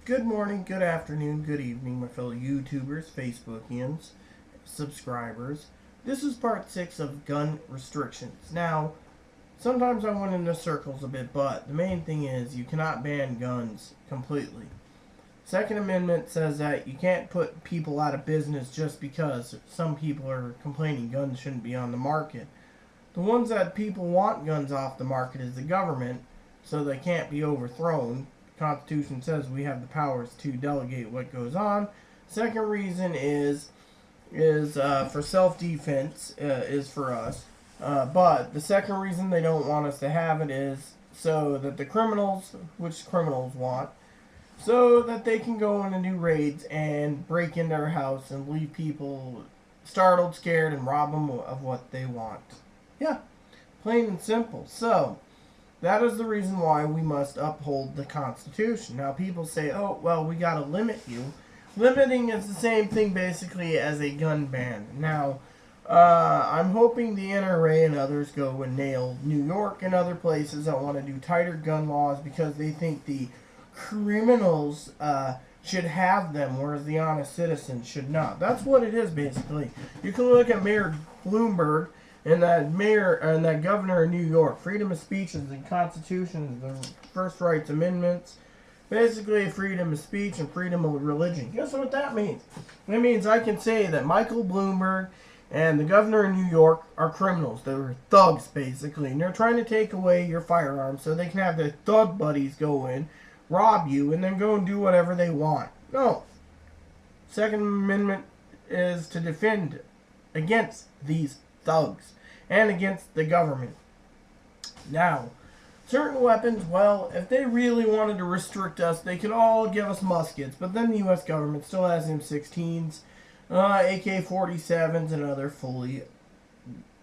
Good morning, good afternoon, good evening, my fellow YouTubers, Facebookians, subscribers. This is part 6 of gun restrictions. Now, sometimes I went into circles a bit, but the main thing is you cannot ban guns completely. Second Amendment says that you can't put people out of business just because some people are complaining guns shouldn't be on the market. The ones that people want guns off the market is the government, so they can't be overthrown. Constitution says we have the powers to delegate what goes on. Second reason is for self-defense, is for us. But the second reason they don't want us to have it is so that the criminals, which criminals want, so that they can go in and do raids and break into our house and leave people startled, scared, and rob them of what they want. Yeah, plain and simple. So, that is the reason why we must uphold the Constitution. Now, people say, oh, well, we got to limit you. Limiting is the same thing, basically, as a gun ban. Now, I'm hoping the NRA and others go and nail New York and other places that want to do tighter gun laws because they think the criminals should have them, whereas the honest citizens should not. That's what it is, basically. You can look at Mayor Bloomberg and that governor of New York. Freedom of speech is the Constitution, the First Rights Amendments. Basically, freedom of speech and freedom of religion. Guess what that means? It means I can say that Michael Bloomberg and the governor of New York are criminals. They're thugs, basically. And they're trying to take away your firearms so they can have their thug buddies go in, rob you, and then go and do whatever they want. No. Second Amendment is to defend against these thugs and against the government. Now, certain weapons, well, if they really wanted to restrict us, they could all give us muskets, but then the U.S. government still has M16s, AK-47s, and other fully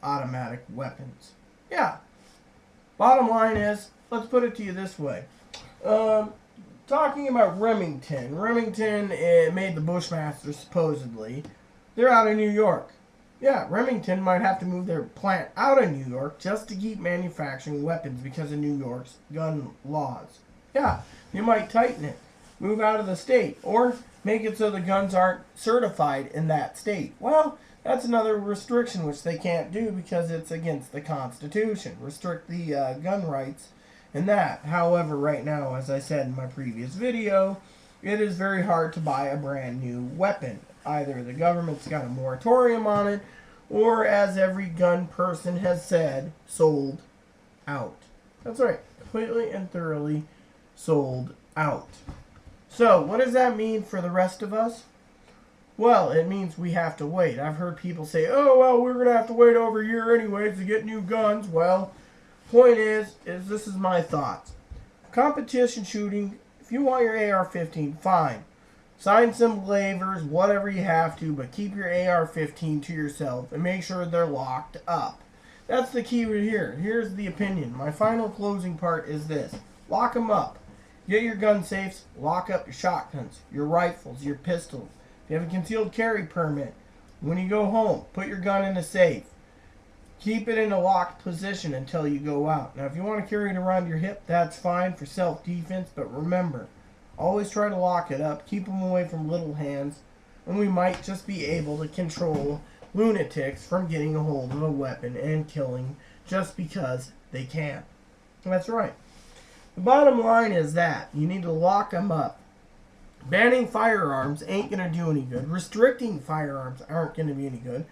automatic weapons. Yeah. Bottom line is, let's put it to you this way. Talking about Remington. Remington made the Bushmaster, supposedly. They're out of New York. Yeah, Remington might have to move their plant out of New York just to keep manufacturing weapons because of New York's gun laws. Yeah, you might tighten it, move out of the state, or make it so the guns aren't certified in that state. Well, that's another restriction which they can't do because it's against the Constitution. Restrict the gun rights and that. However, right now, as I said in my previous video, it is very hard to buy a brand new weapon. Either the government's got a moratorium on it, or as every gun person has said, sold out. That's right, completely and thoroughly sold out. So, what does that mean for the rest of us? Well, it means we have to wait. I've heard people say, oh, well, we're going to have to wait over a year anyways to get new guns. Well, point is this is my thoughts. Competition shooting, if you want your AR-15, fine. Sign some waivers, whatever you have to, but keep your AR-15 to yourself and make sure they're locked up. That's the key right here. Here's the opinion. My final closing part is this. Lock them up. Get your gun safes, lock up your shotguns, your rifles, your pistols. If you have a concealed carry permit, when you go home, put your gun in a safe. Keep it in a locked position until you go out. Now, if you want to carry it around your hip, that's fine for self-defense, but remember, always try to lock it up, keep them away from little hands, and we might just be able to control lunatics from getting a hold of a weapon and killing just because they can. That's right. The bottom line is that you need to lock them up. Banning firearms ain't going to do any good. Restricting firearms aren't going to be any good.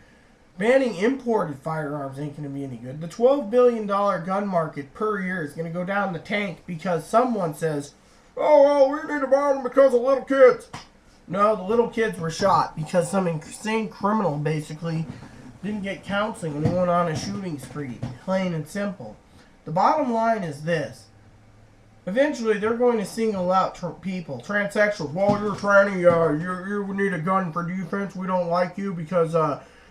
Banning imported firearms ain't going to be any good. The $12 billion gun market per year is going to go down the tank because someone says, oh, well, we need to ban them because of little kids. No, the little kids were shot because some insane criminal basically didn't get counseling when he went on a shooting spree. Plain and simple. The bottom line is this. Eventually, they're going to single out people, transsexuals. Well, you're tranny, you need a gun for defense. We don't like you because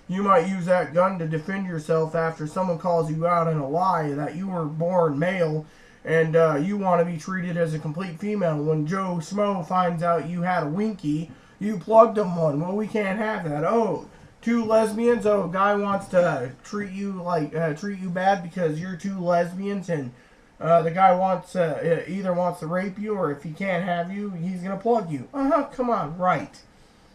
you might use that gun to defend yourself after someone calls you out in a lie that you were born male and you want to be treated as a complete female. When Joe Schmo finds out you had a Winky, you plugged him one. Well, we can't have that. Oh, two lesbians. Oh, a guy wants to treat you bad because you're two lesbians and The guy wants either wants to rape you, or if he can't have you, he's gonna plug you. Come on, right.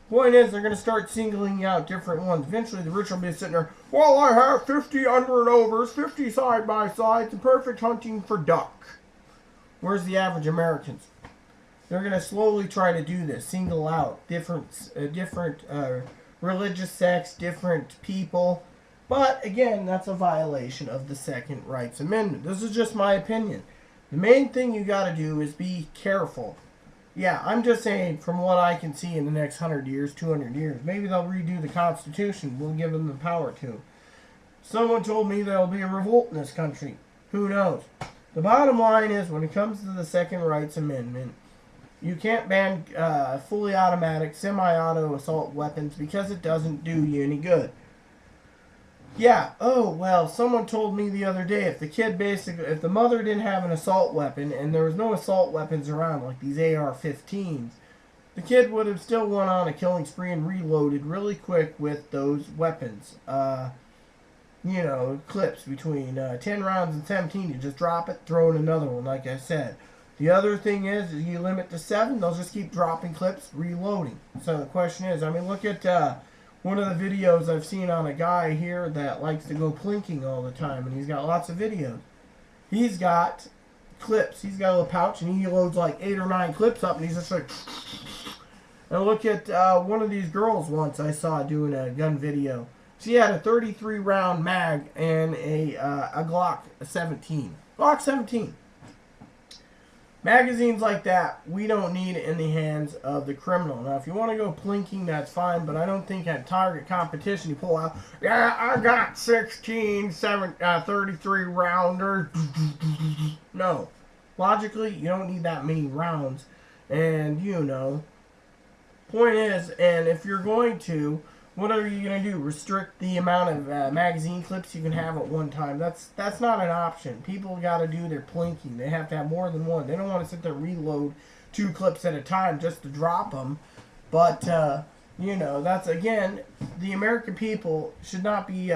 Point is, they're gonna start singling out different ones. Eventually, the rich will be sitting there. Well, I have 50 under and overs, 50 side by sides, and perfect hunting for duck. Where's the average Americans? They're gonna slowly try to do this, single out different religious sects, different people. But again, that's a violation of the Second Rights Amendment. This is just my opinion. The main thing you got to do is be careful. Yeah, I'm just saying from what I can see in the next 100 years, 200 years. Maybe they'll redo the Constitution. We'll give them the power to. Someone told me there'll be a revolt in this country. Who knows? The bottom line is, when it comes to the Second Rights Amendment, you can't ban fully automatic, semi-auto assault weapons because it doesn't do you any good. Yeah, oh, well, someone told me the other day, if the mother didn't have an assault weapon, and there was no assault weapons around, like these AR-15s, the kid would have still went on a killing spree and reloaded really quick with those weapons. Clips between 10 rounds and 17, you just drop it, throw in another one, like I said. The other thing is you limit to 7, they'll just keep dropping clips, reloading. So the question is, look at one of the videos I've seen on a guy here that likes to go plinking all the time, and he's got lots of videos. He's got clips. He's got a little pouch, and he loads like 8 or 9 clips up, and he's just like... And look at one of these girls once I saw doing a gun video. She had a 33-round mag and a Glock 17. Glock 17. Magazines like that, we don't need in the hands of the criminal. Now, if you want to go plinking, that's fine, but I don't think at target competition you pull out, yeah, I got 33 rounders. No. Logically, you don't need that many rounds. And, point is, and if you're going to, what are you going to do? Restrict the amount of magazine clips you can have at one time? That's not an option. People got to do their plinking. They have to have more than one. They don't want to sit there and reload 2 clips at a time just to drop them. But, that's, again, the American people should not be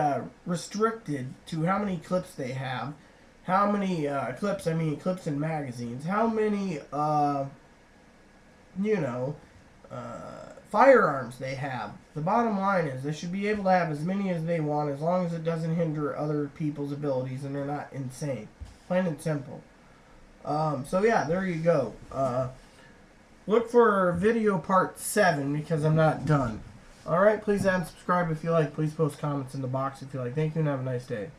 restricted to how many clips they have. How many clips in magazines. How many, firearms they have. The bottom line is they should be able to have as many as they want as long as it doesn't hinder other people's abilities and they're not insane. Plain and simple. So yeah, there you go. Look for video part 7 because I'm not done. Alright, please add and subscribe if you like. Please post comments in the box if you like. Thank you and have a nice day.